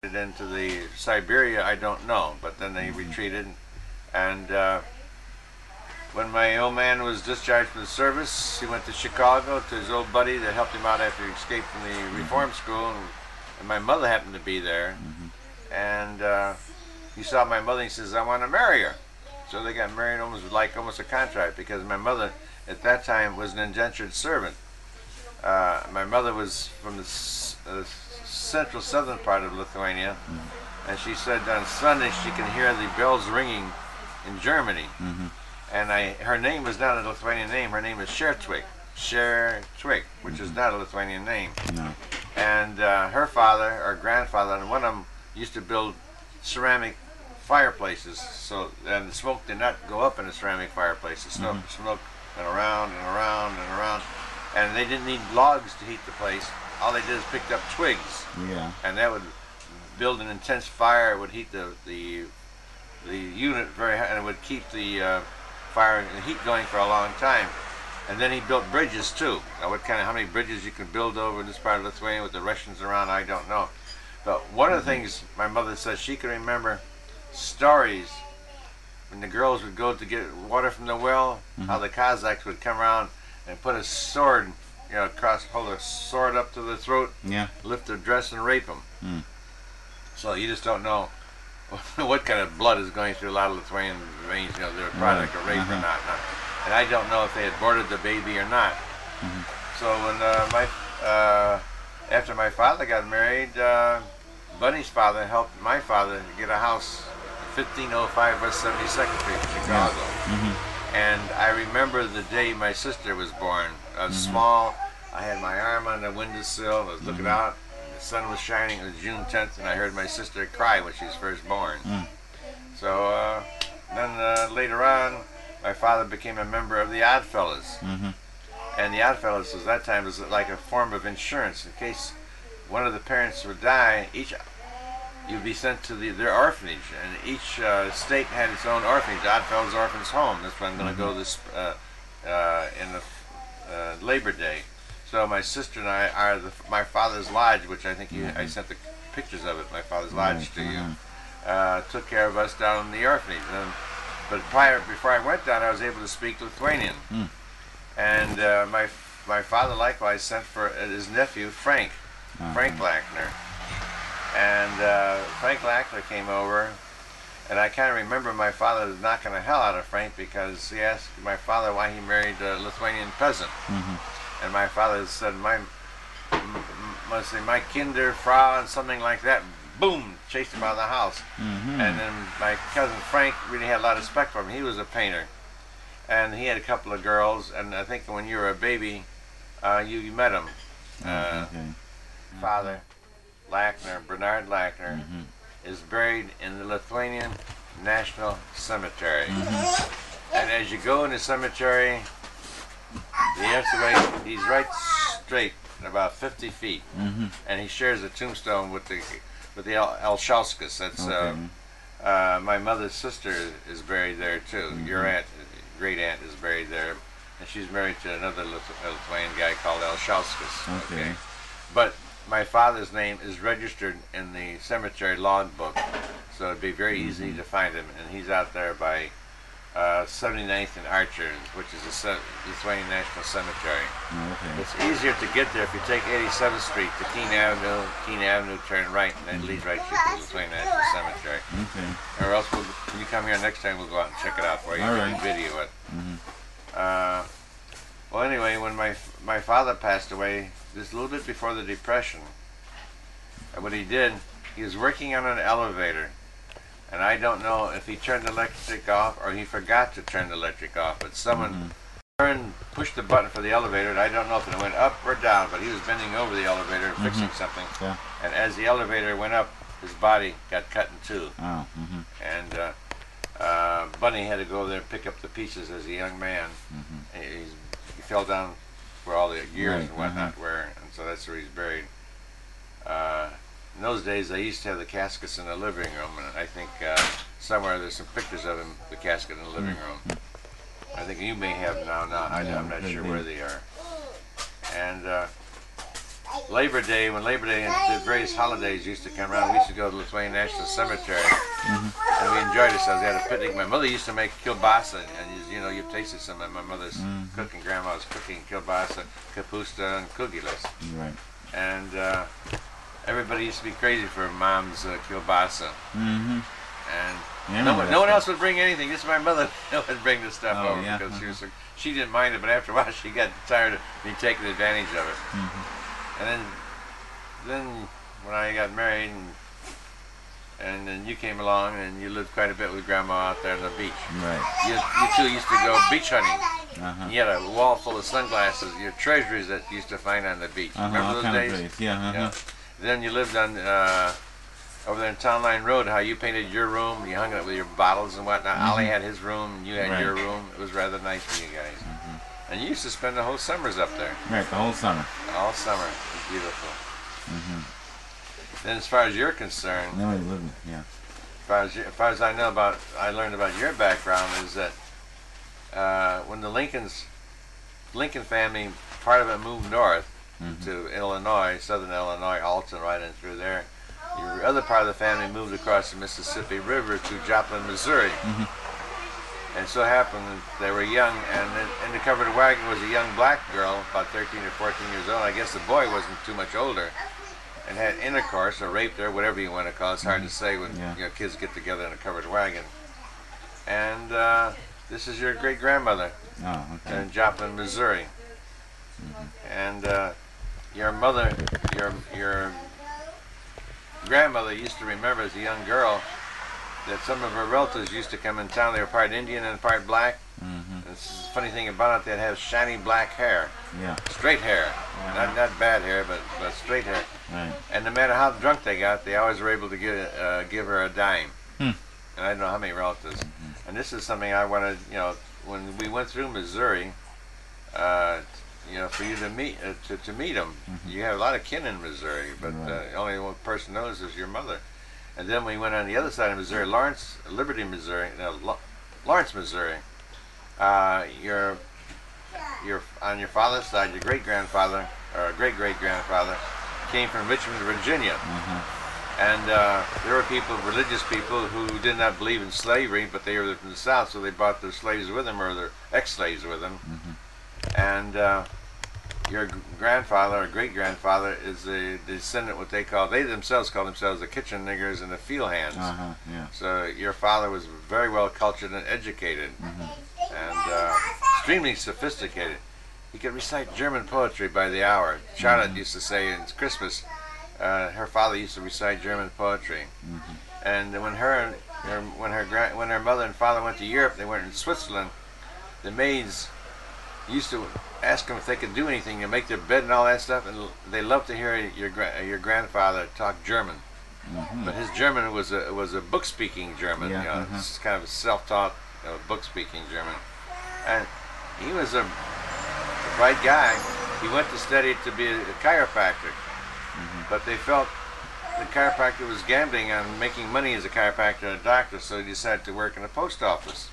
into the Siberia, I don't know, but then they retreated. And when my old man was discharged from the service, he went to Chicago to his old buddy that helped him out after he escaped from the reform school, and my mother happened to be there. And he saw my mother and he says, "I want to marry her." So they got married almost a contract, because my mother at that time was an indentured servant. My mother was from the central southern part of Lithuania, and she said on Sunday she can hear the bells ringing in Germany. And her name was not a Lithuanian name. Her name is Shertwig, which is not a Lithuanian name. No. And her father or grandfather, and one of them used to build ceramic fireplaces, so and the smoke did not go up in the ceramic fireplaces. Smoke went around and around and around, and they didn't need logs to heat the place. All they did is picked up twigs, and that would build an intense fire. It would heat the unit very high, and it would keep the fire and heat going for a long time. And then he built bridges too. Now, how many bridges you can build over in this part of Lithuania with the Russians around, I don't know. But one of the things my mother says, she can remember stories when the girls would go to get water from the well, how the Cossacks would come around and put a sword, hold a sword up to the throat, lift their dress and rape them. So you just don't know what kind of blood is going through a lot of Lithuanian veins, they're a product of rape or not. And I don't know if they had aborted the baby or not. So when after my father got married, Bunny's father helped my father get a house, 1505 West 72nd Street in Chicago. And I remember the day my sister was born. I was small. I had my arm on the windowsill. I was looking out. The sun was shining. It was June 10th, and I heard my sister cry when she was first born. So then later on, my father became a member of the Oddfellows. And the Oddfellows at that time was like a form of insurance. In case one of the parents would die, you'd be sent to their orphanage, and each state had its own orphanage. Oddfellows Orphans Home. That's where I'm going to go this in the Labor Day. So my sister and I are my father's lodge, which I think I sent the pictures of it. My father's lodge to you. Took care of us down in the orphanage. But before I went down, I was able to speak Lithuanian. And my father likewise sent for his nephew Frank Lackner. And Frank Lackner came over, and I kind of remember my father knocking the hell out of Frank because he asked my father why he married a Lithuanian peasant. And my father said, my Kinder, Frau, and something like that. Boom! Chased him out of the house. And then my cousin Frank really had a lot of respect for him. He was a painter, and he had a couple of girls. And I think when you were a baby, you met him. Father Lackner, Bernard Lackner, is buried in the Lithuanian National Cemetery. And as you go in the cemetery, he's right straight, about 50 feet, and he shares a tombstone with the Elshauskas. That's my mother's sister is buried there too. Your great aunt is buried there, and she's married to another Lithuanian guy called Elshauskas. But my father's name is registered in the cemetery logbook, so it'd be very easy to find him. And he's out there by 79th and Archer, which is the Lithuanian National Cemetery. It's easier to get there if you take 87th Street to Keene Avenue, turn right, and then leads right to the Lithuanian National Cemetery. Or else when you come here next time, we'll go out and check it out for you and video it. Well, anyway, when my father passed away, just a little bit before the Depression, and what he did, he was working on an elevator, and I don't know if he turned the electric off or he forgot to turn the electric off, but someone pushed the button for the elevator, and I don't know if it went up or down, but he was bending over the elevator fixing something, and as the elevator went up, his body got cut in two. And Bunny had to go there and pick up the pieces as a young man. He fell down where all the gears and whatnot were, and so that's where he's buried. In those days, they used to have the caskets in the living room, and I think somewhere there's some pictures of him, the casket in the living room. I think you may have now. I'm not sure where they are. And Labor Day, when Labor Day and the various holidays used to come around, we used to go to Lithuanian National Cemetery, and we enjoyed ourselves. We had a picnic. My mother used to make kielbasa, and you know, you've tasted some of my mother's cooking. Grandma was cooking kielbasa, kapusta, and kugilas. Right. And everybody used to be crazy for Mom's kielbasa. And no one else would bring anything. Just my mother would bring the stuff over because she didn't mind it, but after a while she got tired of me taking advantage of it. And then when I got married, and then you came along, and you lived quite a bit with Grandma out there on the beach. Right. You two used to go beach hunting. You had a wall full of sunglasses, your treasuries that you used to find on the beach. Remember those days? Yeah. Then you lived on over there in Town Line Road. How you painted your room, you hung it up with your bottles and whatnot. Ollie had his room, and you had your room. It was rather nice for you guys. And you used to spend the whole summers up there. Right, the whole summer. All summer. It was beautiful. Then as far as you're concerned, yeah. As far as I know I learned about your background is that when the Lincoln family, part of it moved north to Illinois, southern Illinois, Alton, right in through there. Your other part of the family moved across the Mississippi River to Joplin, Missouri. And so happened that they were young, and in the covered wagon was a young black girl, about 13 or 14 years old. I guess the boy wasn't too much older, and had intercourse or raped her, whatever you want to call it. It's hard to say when you know, kids get together in a covered wagon. And this is your great-grandmother in Joplin, Missouri. And your mother, your grandmother used to remember as a young girl that some of her relatives used to come in town. They were part Indian and part black. It's the funny thing about it, they'd have shiny black hair. Straight hair. Not bad hair, but straight hair. And no matter how drunk they got, they always were able to give her a dime. And I don't know how many relatives. And this is something I wanted, you know, when we went through Missouri, you know, for you to meet them. You have a lot of kin in Missouri, but the only one person knows is your mother. And then we went on the other side of Missouri, Lawrence, Missouri. Your on your father's side, your great-grandfather or great-great-grandfather came from Richmond, Virginia. And there were people, religious people, who did not believe in slavery, but they were from the South, so they brought their slaves with them, or their ex-slaves with them. And your grandfather or great-grandfather is the descendant, what they themselves call themselves the kitchen niggers and the field hands. So your father was very well cultured and educated, and extremely sophisticated. He could recite German poetry by the hour. Charlotte used to say in Christmas, her father used to recite German poetry. And when her mother and father went to Europe, they went in Switzerland. The maids used to ask them if they could do anything to make their bed and all that stuff, and they loved to hear your grandfather talk German. But his German was a book-speaking German. You know, it's kind of a self-taught book-speaking German. And he was a bright guy. He went to study to be a chiropractor, but they felt the chiropractor was gambling on making money as a chiropractor and a doctor, so he decided to work in a post office.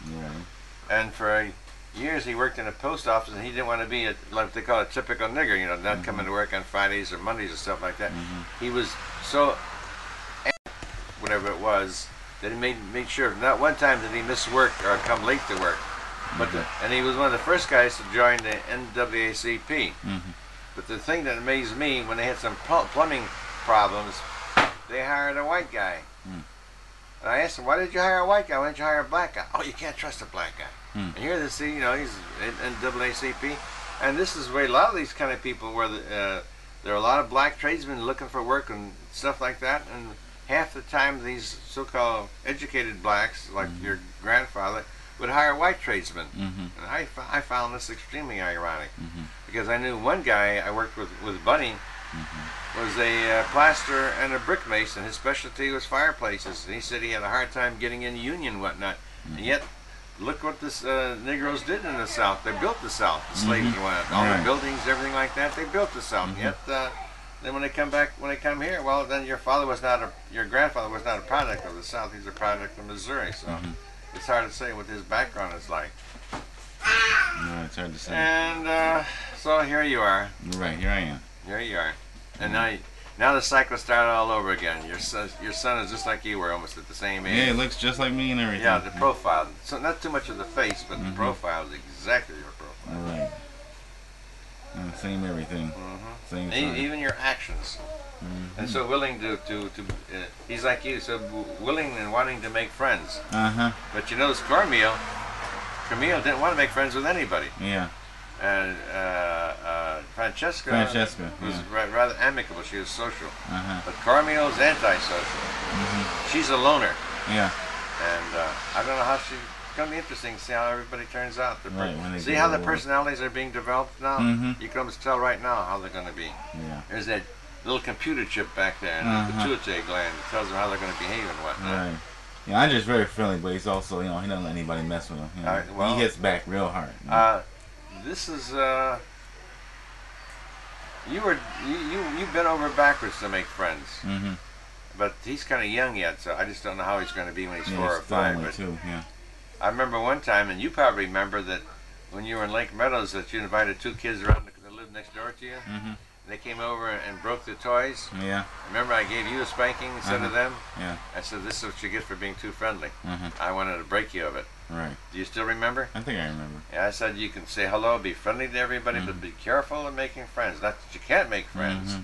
And for years he worked in a post office, and he didn't want to be like they call it, a typical nigger, you know, not coming to work on Fridays or Mondays or stuff like that. He was so whatever it was that he made sure not one time did he miss work or come late to work. But and he was one of the first guys to join the NAACP. But the thing that amazed me, when they had some plumbing problems, they hired a white guy. And I asked him, why did you hire a white guy? Why didn't you hire a black guy? Oh, you can't trust a black guy. And here they see, you know, he's in NAACP. And this is where a lot of these kind of people, where there are a lot of black tradesmen looking for work and stuff like that. And half the time these so-called educated blacks, like your grandfather, would hire white tradesmen. And I found this extremely ironic, because I knew one guy I worked with Bunny, was a plasterer and a brick mason. His specialty was fireplaces, and he said he had a hard time getting in union and whatnot. And yet, look what this Negroes did in the South. They built the South. The slaves went, all the buildings, everything like that. They built the South. And yet, then when they come here, well, then your grandfather was not a product of the South. He's a product of Missouri. So it's hard to say what his background is like. No, it's hard to say. And so here you are. Right, here I am. Here you are. And now the cycle started all over again. Your son is just like you were, almost at the same age. Yeah, it looks just like me and everything. Yeah, the profile. So not too much of the face, but the profile is exactly your profile. Right. And same everything. Same. Even your actions. And so willing to he's like you, so willing and wanting to make friends. But you notice Camille didn't want to make friends with anybody. Yeah. And Francesca was rather amicable. She was social. But Carmio's antisocial. She's a loner. Yeah. And I don't know how she's going to be interesting to see how everybody turns out. See how the personalities are being developed now? You can almost tell right now how they're going to be. Yeah. There's that little computer chip back there in the pituitary gland that tells them how they're going to behave and whatnot. Right. Yeah, I'm just very friendly, but he's also, he doesn't let anybody mess with him. He hits back real hard. This is you've been over backwards to make friends. But he's kind of young yet, so I just don't know how he's going to be when he's 4 or 5. But too, I remember one time, and you probably remember that when you were in Lake Meadows, that you invited 2 kids around that lived next door to you. They came over and broke the toys. Yeah. Remember I gave you a spanking instead of them? Yeah. I said, this is what you get for being too friendly. I wanted to break you of it. Right. Do you still remember? I think I remember. Yeah, I said you can say hello, be friendly to everybody, but be careful of making friends. Not that you can't make friends,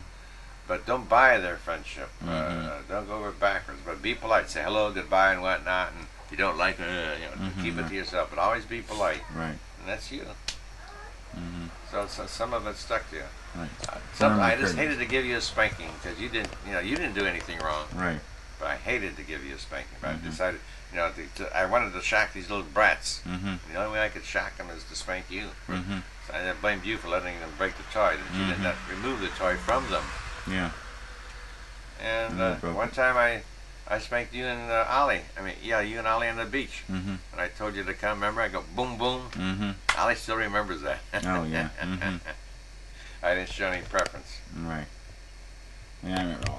but don't buy their friendship. Don't go over backwards, but be polite. Say hello, goodbye, and whatnot. And if you don't like it, keep it to yourself, but always be polite. Right. And that's you. So some of it stuck to you. Right. I just hated to give you a spanking because you didn't do anything wrong. Right. But I hated to give you a spanking. But I decided, I wanted to shock these little brats. The only way I could shock them is to spank you. So I blamed you for letting them break the toy. That you did not remove the toy from them. Yeah. And one time I spanked you and Ollie. You and Ollie on the beach. And I told you to come. Remember? I go boom, boom. Ollie still remembers that. Oh yeah. I didn't show any preference. Right. Yeah, I remember